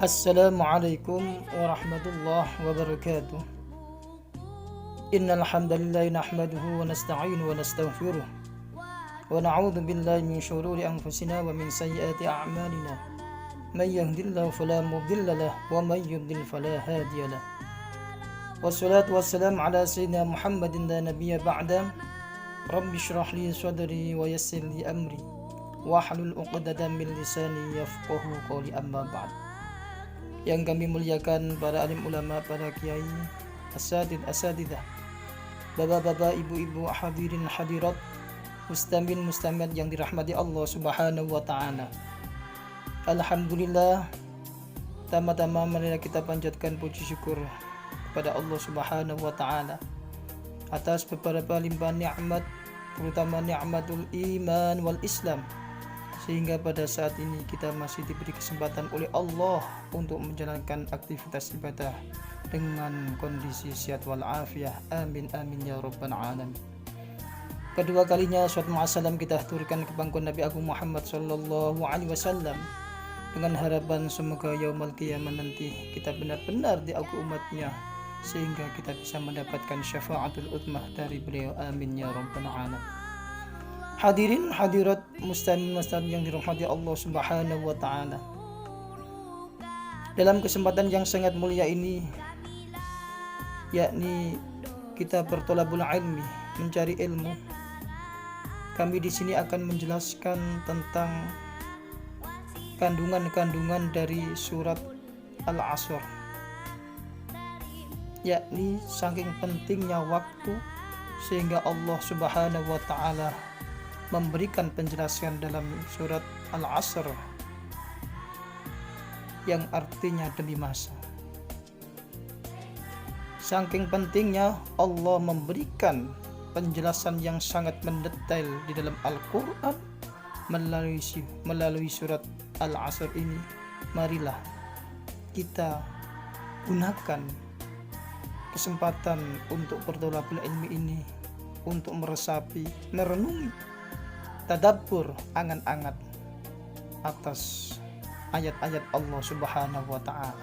Assalamualaikum warahmatullahi wabarakatuh. Innal hamdalillah nahmaduhu wa nasta'inuhu wa nastaghfiruh wa na'udzu billahi min shururi anfusina wa min sayyiati a'malina. May yahdihillahu fala mudilla lahu wa may yudlil fala hadiya lahu. Wassalatu wassalamu ala sayyidina Muhammadin la nabiyya ba'da. Rabbi shrah li sadri wa yassir li amri wahlul 'uqdatam min lisani yafqahu qawli, amma ba'd. Yang kami muliakan para alim ulama, para kiai, asatidah, bapak-bapak, ibu-ibu, hadirin hadirat, mustamin mustamid yang dirahmati Allah Subhanahu wa taala. Alhamdulillah, tama-tama marilah kita panjatkan puji syukur kepada Allah Subhanahu wa taala atas beberapa limpahan nikmat, terutama nikmatul iman wal Islam, sehingga pada saat ini kita masih diberi kesempatan oleh Allah untuk menjalankan aktivitas ibadah dengan kondisi sehat walafiat. Amin amin ya rabbal alamin. Kedua kalinya salawat muassalam kita haturkan ke pangkuan Nabi Agung Muhammad sallallahu alaihi wasallam dengan harapan semoga yaumul qiyamah nanti kita benar-benar diaku umatnya sehingga kita bisa mendapatkan syafaatul utmah dari beliau. Amin ya rabbal alamin. Hadirin hadirat muslimin yang dirahmati Allah Subhanahu wa taala. Dalam kesempatan yang sangat mulia ini, yakni kita bertolabul ilmi, mencari ilmu, kami di sini akan menjelaskan tentang kandungan-kandungan dari surat Al-Asr, yakni saking pentingnya waktu sehingga Allah Subhanahu wa taala memberikan penjelasan dalam surat Al-Asr yang artinya demi masa. Saking pentingnya Allah memberikan penjelasan yang sangat mendetail di dalam Al-Quran melalui surat Al-Asr ini. Marilah kita gunakan kesempatan untuk bertolabul ilmi ini, untuk meresapi, merenungi, tadabbur, angan-angan atas ayat-ayat Allah Subhanahu wa taala.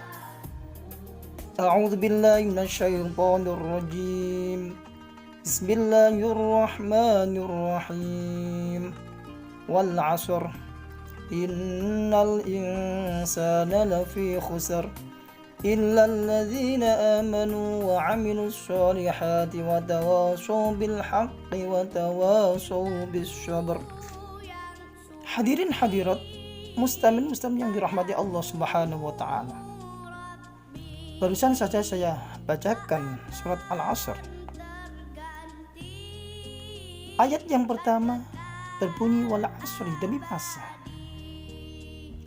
A'udzu billahi minasyaitonir rajim. Bismillahirrahmanirrahim. Wal 'asr innal insana lafi khusr illa alladzina amanu wa 'amilus solihati wa tawashaw bil haqqi wa tawashaw bis sabr. Hadirin hadirat muslimin yang dirahmati Allah Subhanahu wa taala. Barusan saja saya bacakan surat Al-Asr. Ayat yang pertama berbunyi wal 'asri, demi masa.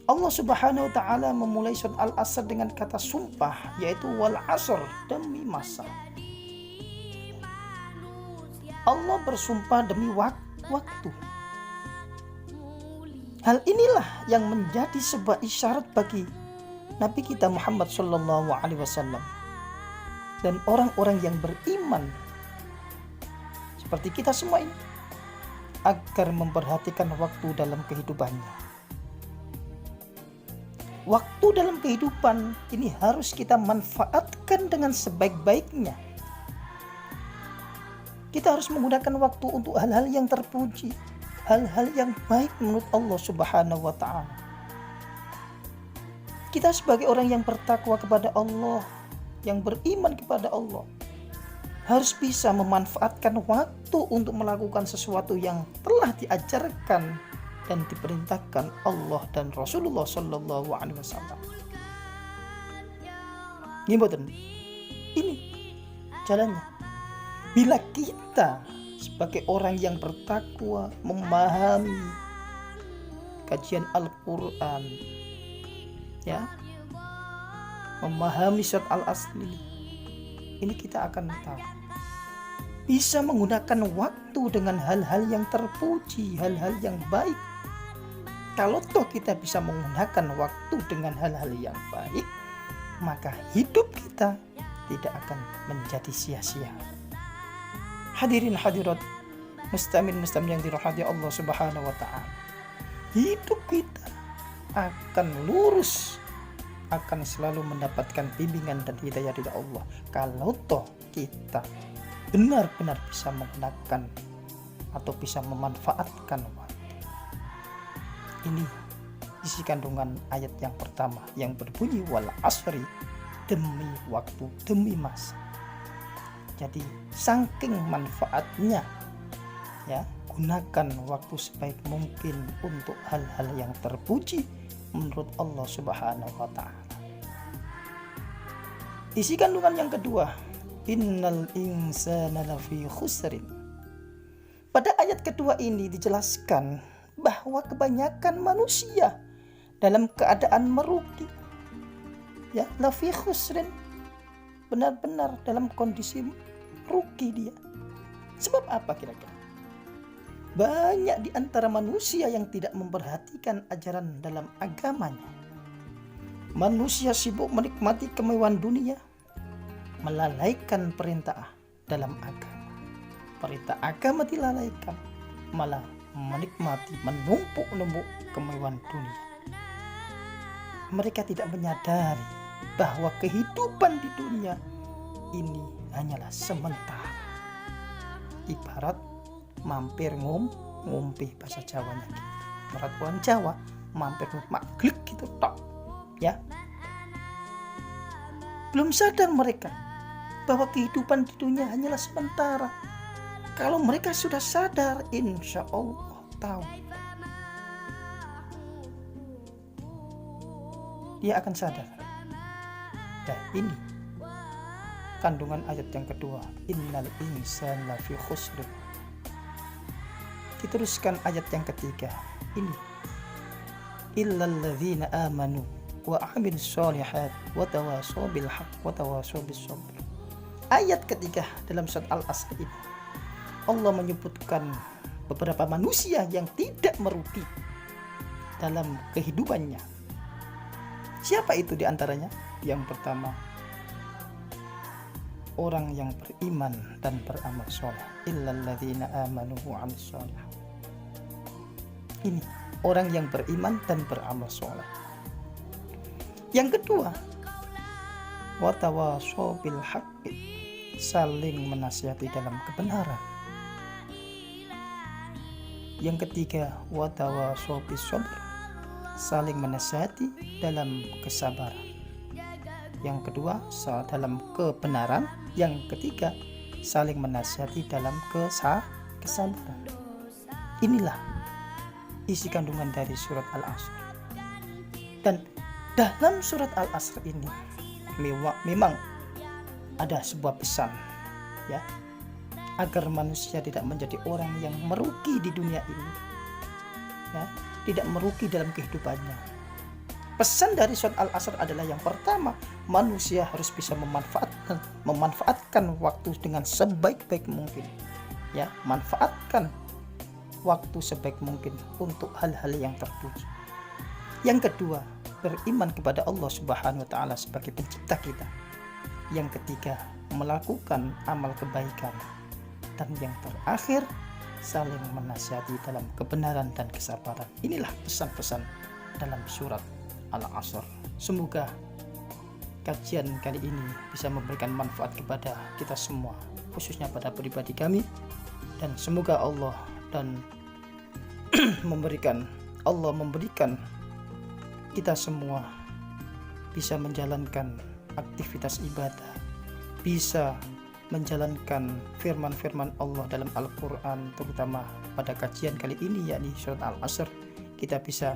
Allah Subhanahu wa taala memulai surat Al-Asr dengan kata sumpah, yaitu wal 'asr, demi masa. Allah bersumpah demi waktu. Hal inilah yang menjadi sebuah isyarat bagi Nabi kita Muhammad sallallahu alaihi wasallam dan orang-orang yang beriman seperti kita semua ini agar memperhatikan waktu dalam kehidupannya. Waktu dalam kehidupan ini harus kita manfaatkan dengan sebaik-baiknya. Kita harus menggunakan waktu untuk hal-hal yang terpuji, hal-hal yang baik menurut Allah Subhanahu wa taala. Kita sebagai orang yang bertakwa kepada Allah, yang beriman kepada Allah, harus bisa memanfaatkan waktu untuk melakukan sesuatu yang telah diajarkan dan diperintahkan Allah dan Rasulullah sallallahu alaihi wasallam. Ini jalannya. Bila kita sebagai orang yang bertakwa memahami kajian Al-Quran, ya, memahami surat Al-Asr ini kita akan tahu bisa menggunakan waktu dengan hal-hal yang terpuji, hal-hal yang baik. Kalau toh kita bisa menggunakan waktu dengan hal-hal yang baik, maka hidup kita tidak akan menjadi sia-sia. Hadirin hadirat muslimin yang dirahmati Allah Subhanahu wa taala. Hidup kita akan lurus, akan selalu mendapatkan bimbingan dan hidayah dari Allah. Kalau toh kita benar-benar bisa menggunakan atau bisa memanfaatkan waktu. Ini isi kandungan ayat yang pertama yang berbunyi wal asri, demi waktu, demi masa. Jadi saking manfaatnya, ya, gunakan waktu sebaik mungkin untuk hal-hal yang terpuji menurut Allah Subhanahu wa taala. Isi kandungan yang kedua, innal insana lafi khusrin. Pada ayat kedua ini dijelaskan bahwa kebanyakan manusia dalam keadaan merugi. Ya, lafi khusrin, benar-benar dalam kondisi rugi dia. Sebab apa kira-kira? Banyak di antara manusia yang tidak memperhatikan ajaran dalam agamanya. Manusia sibuk menikmati kemewahan dunia, melalaikan perintah dalam agama. Perintah agama dilalaikan, malah menikmati, menumpuk-numpuk kemewahan dunia. Mereka tidak menyadari bahwa kehidupan di dunia ini hanyalah sementara. Ibarat mampir ngumpi bahasa Jawanya gitu. Ibarat orang Jawa mampir maglek gitu tok. Ya. Belum sadar mereka bahwa kehidupan di dunia hanyalah sementara. Kalau mereka sudah sadar, insya Allah tahu, dia akan sadar. Dan ini kandungan ayat yang kedua, innal insana lafi khusr. Diteruskan ayat yang ketiga, ini illal ladzina amanu wa amilus sholihat wa tawasaw bil haqq wa tawasaw bis sabr. Ayat ketiga dalam surat Al-Asr ini Allah menyebutkan beberapa manusia yang tidak merugi dalam kehidupannya. Siapa itu di antaranya? Yang pertama, orang yang beriman dan beramal soleh. Illal ladzina amanu wa amilus sholihat. Ini orang yang beriman dan beramal soleh. Yang kedua, wa tawasaw bil haqqi, saling menasihati dalam kebenaran. Yang ketiga, wa tawasaw bis sabr, saling menasihati dalam kesabaran. Yang kedua, dalam kebenaran. Yang ketiga, saling menasihati dalam kesabaran. Inilah isi kandungan dari surat Al-Asr. Dan dalam surat Al-Asr ini memang ada sebuah pesan, ya, agar manusia tidak menjadi orang yang merugi di dunia ini, ya, tidak merugi dalam kehidupannya. Pesan dari surat Al-Asr adalah yang pertama, manusia harus bisa memanfaatkan waktu dengan sebaik-baik mungkin, ya, manfaatkan waktu sebaik mungkin untuk hal-hal yang terpuji. Yang kedua, beriman kepada Allah Subhanahu wa taala sebagai pencipta kita. Yang ketiga, melakukan amal kebaikan. Dan yang terakhir, saling menasihati dalam kebenaran dan kesabaran. Inilah pesan-pesan dalam surat Al-Asr. Semoga kajian kali ini bisa memberikan manfaat kepada kita semua, khususnya pada pribadi kami, dan semoga Allah memberikan kita semua bisa menjalankan aktivitas ibadah, bisa menjalankan firman-firman Allah dalam Al-Quran, terutama pada kajian kali ini yakni surat Al-Asr. Kita bisa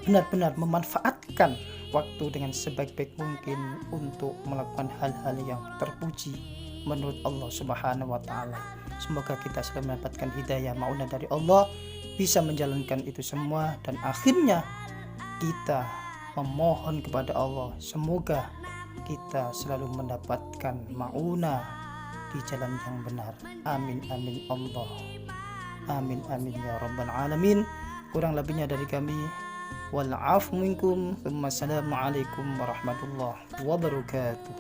benar-benar memanfaatkan waktu dengan sebaik-baik mungkin untuk melakukan hal-hal yang terpuji menurut Allah Subhanahu wa taala. Semoga kita selalu mendapatkan hidayah maunah dari Allah, bisa menjalankan itu semua, dan akhirnya kita memohon kepada Allah semoga kita selalu mendapatkan maunah di jalan yang benar. Amin amin Allah. Amin amin ya rabbal alamin. Kurang lebihnya dari kami, wal afu minkum. Wassalamualaikum warahmatullahi wabarakatuh.